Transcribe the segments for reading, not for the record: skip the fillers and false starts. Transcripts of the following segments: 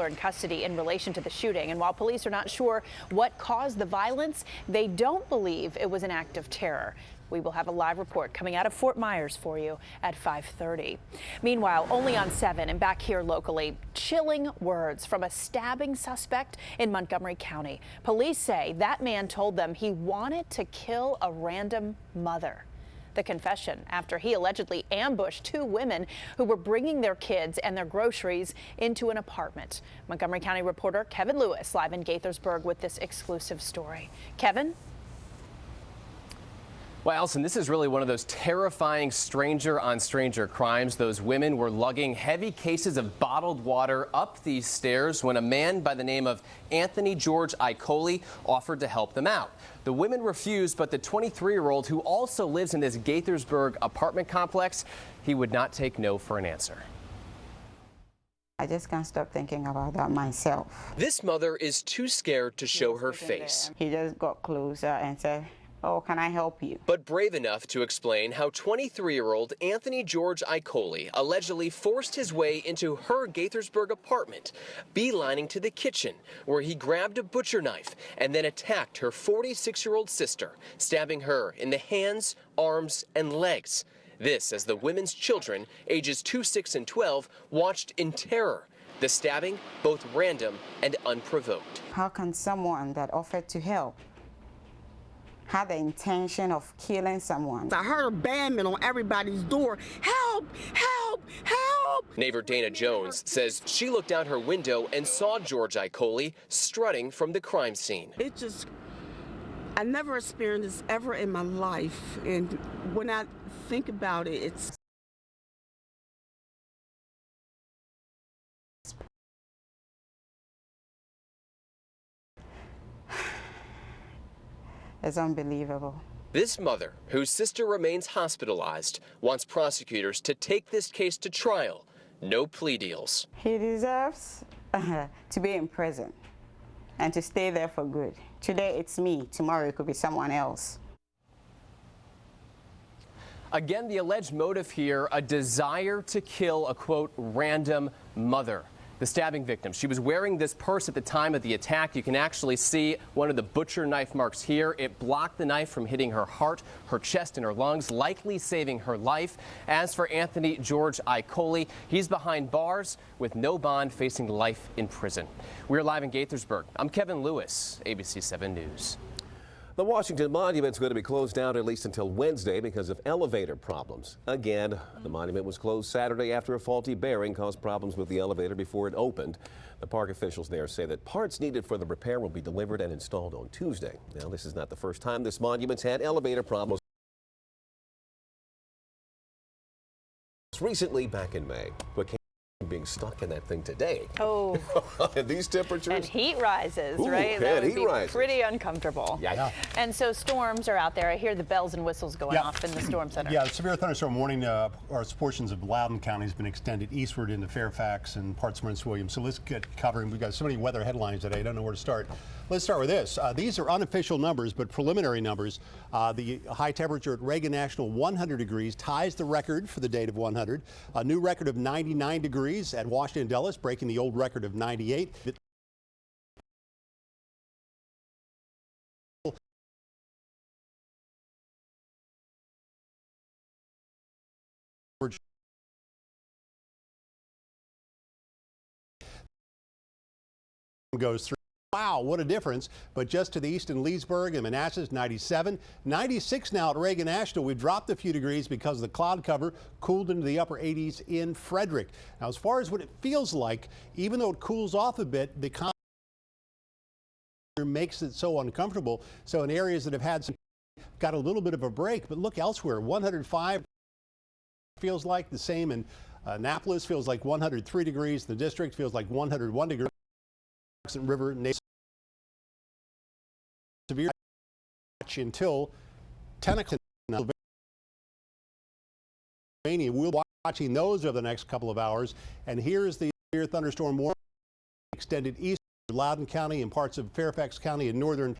are in custody in relation to the shooting. And while police are not sure what caused the violence, they don't believe it was an act of terror. We will have a live report coming out of Fort Myers for you at 5:30. Meanwhile, only on 7 and back here locally, chilling words from a stabbing suspect in Montgomery County. Police say that man told them he wanted to kill a random mother. The confession after he allegedly ambushed 2 women who were bringing their kids and their groceries into an apartment. Montgomery County reporter Kevin Lewis live in Gaithersburg with this exclusive story. Kevin? Well, Allison, this is really one of those terrifying stranger-on-stranger crimes. Those women were lugging heavy cases of bottled water up these stairs when a man by the name of Anthony George Icoli offered to help them out. The women refused, but the 23-year-old, who also lives in this Gaithersburg apartment complex, he would not take no for an answer. I just can't stop thinking about that myself. This mother is too scared to show her face. He just got closer and said, "Oh, can I help you?" But brave enough to explain how 23-year-old Anthony George Icoli allegedly forced his way into her Gaithersburg apartment, beelining to the kitchen, where he grabbed a butcher knife and then attacked her 46-year-old sister, stabbing her in the hands, arms, and legs. This as the women's children, ages 2, 6, and 12, watched in terror. The stabbing, both random and unprovoked. How can someone that offered to help had the intention of killing someone? I heard a banging on everybody's door. Help! Help! Help! Neighbor Dana Jones says she looked out her window and saw George Icoli strutting from the crime scene. I never experienced this ever in my life, and when I think about it, It's unbelievable. This mother, whose sister remains hospitalized, wants prosecutors to take this case to trial. No plea deals. He deserves to be in prison and to stay there for good. Today it's me, tomorrow it could be someone else. Again, the alleged motive here, a desire to kill a, quote, random mother. The stabbing victim, she was wearing this purse at the time of the attack. You can actually see one of the butcher knife marks here. It blocked the knife from hitting her heart, her chest, and her lungs, likely saving her life. As for Anthony George Icoli, he's behind bars with no bond, facing life in prison. We're live in Gaithersburg. I'm Kevin Lewis, ABC 7 News. The Washington Monument is going to be closed down at least until Wednesday because of elevator problems. Again, the monument was closed Saturday after a faulty bearing caused problems with the elevator before it opened. The park officials there say that parts needed for the repair will be delivered and installed on Tuesday. Now, this is not the first time this monument's had elevator problems. Recently, back in May, but being stuck in that thing today. Oh. And these temperatures. And heat rises, Ooh, right? That would be rises. pretty uncomfortable. Yeah. And so storms are out there. I hear the bells and whistles going off in the storm center. Yeah, the severe thunderstorm warning portions of Loudoun County has been extended eastward into Fairfax and parts of Prince William. So let's get covering. We've got so many weather headlines today. I don't know where to start. Let's start with this. These are unofficial numbers, but preliminary numbers. The high temperature at Reagan National, 100 degrees, ties the record for the date of 100. A new record of 99 degrees at Washington Dulles, breaking the old record of 98. Goes through. Wow, what a difference. But just to the east in Leesburg and Manassas, 97. 96 now at Reagan National. We've dropped a few degrees because the cloud cover cooled into the upper 80s in Frederick. Now, as far as what it feels like, even though it cools off a bit, the makes it so uncomfortable. So in areas that have had got a little bit of a break, but look elsewhere. 105 feels like the same in Annapolis, feels like 103 degrees. The district feels like 101 degrees. River severe until 10 o'clock. We'll be watching those over the next couple of hours. And here's the severe thunderstorm warning extended east of Loudoun County and parts of Fairfax County and northern.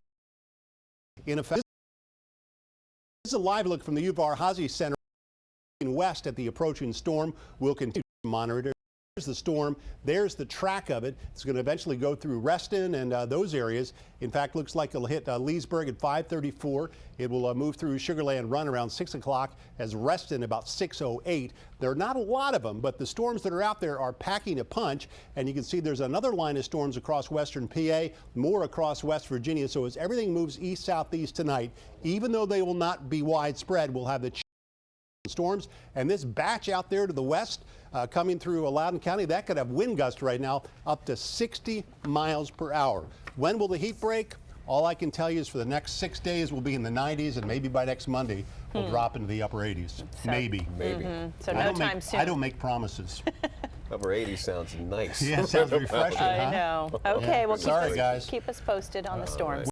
In effect, this is a live look from the Uvar Hazy Center west at the approaching storm. We'll continue to monitor the storm. There's the track of it. It's going to eventually go through Reston and those areas. In fact, looks like it'll hit Leesburg at 5:34. It will move through Sugar Land Run around 6 o'clock, as Reston about 6:08. There are not a lot of them, but the storms that are out there are packing a punch. And you can see there's another line of storms across western PA, more across West Virginia. So as everything moves east-southeast tonight, even though they will not be widespread, we'll have the storms. And this batch out there to the west coming through Loudoun County, that could have wind gusts right now up to 60 miles per hour. When will the heat break? All I can tell you is for the next 6 days we'll be in the 90s, and maybe by next Monday we'll drop into the upper 80s. Maybe. So no time soon. I don't make promises. Upper 80 sounds nice. Yeah, it sounds refreshing. I know. Okay, well, Sorry, guys. keep us posted on the storms.